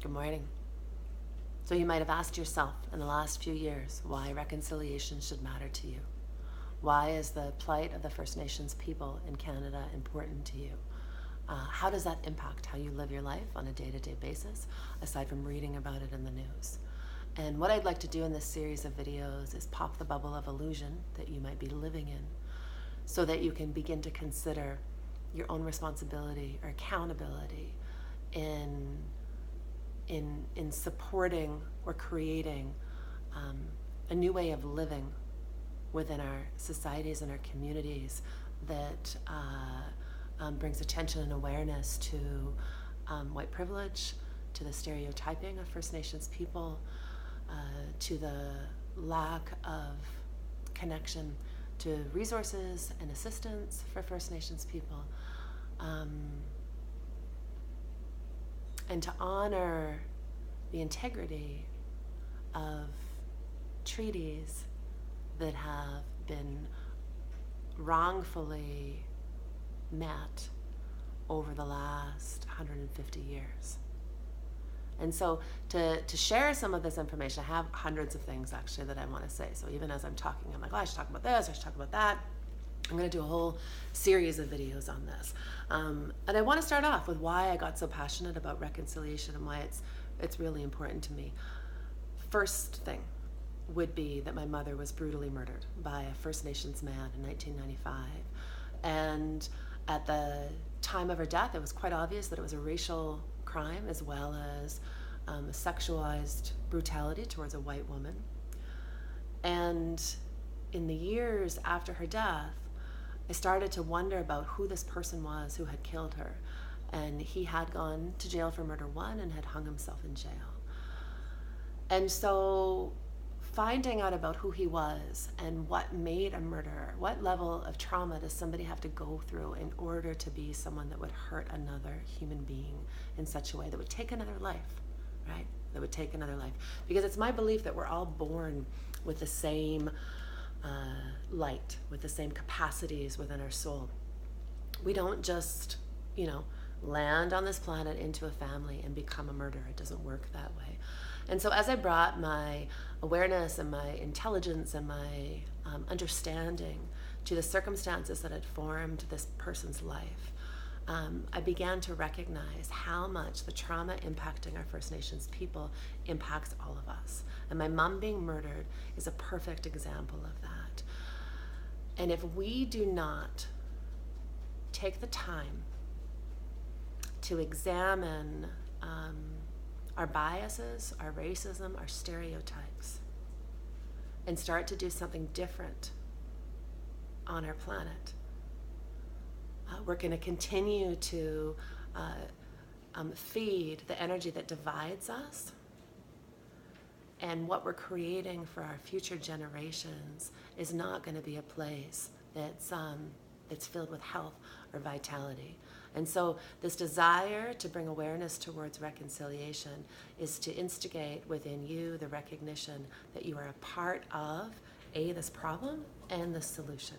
Good morning. So you might have asked yourself in the last few years why reconciliation should matter to you. Why is the plight of the First Nations people in Canada important to you? How does that impact how you live your life on a day-to-day basis, aside from reading about it in the news? And what I'd like to do in this series of videos is pop the bubble of illusion that you might be living in so that you can begin to consider your own responsibility or accountability in supporting or creating a new way of living within our societies and our communities that brings attention and awareness to white privilege, to the stereotyping of First Nations people, to the lack of connection to resources and assistance for First Nations people, and to honor the integrity of treaties that have been wrongfully met over the last 150 years. And so to share some of this information, I have hundreds of things actually that I want to say. So even as I'm talking, I'm like, oh, I should talk about this, I should talk about that. I'm going to do a whole series of videos on this. And I want to start off with why I got so passionate about reconciliation and why it's really important to me. First thing would be that my mother was brutally murdered by a First Nations man in 1995. And at the time of her death, it was quite obvious that it was a racial crime as well as a sexualized brutality towards a white woman. And in the years after her death, I started to wonder about who this person was who had killed her. And he had gone to jail for murder one and had hung himself in jail. And so finding out about who he was and what made a murderer, what level of trauma does somebody have to go through in order to be someone that would hurt another human being in such a way that would take another life, right? That would take another life. Because it's my belief that we're all born with the same light, with the same capacities within our soul. We don't just, land on this planet into a family and become a murderer. It doesn't work that way. And so as I brought my awareness and my intelligence and my understanding to the circumstances that had formed this person's life, I began to recognize how much the trauma impacting our First Nations people impacts all of us. And my mom being murdered is a perfect example of that. And if we do not take the time to examine our biases, our racism, our stereotypes, and start to do something different on our planet, we're going to continue to feed the energy that divides us, and what we're creating for our future generations is not going to be a place that's filled with health or vitality. And so this desire to bring awareness towards reconciliation is to instigate within you the recognition that you are a part of, this problem and the solution.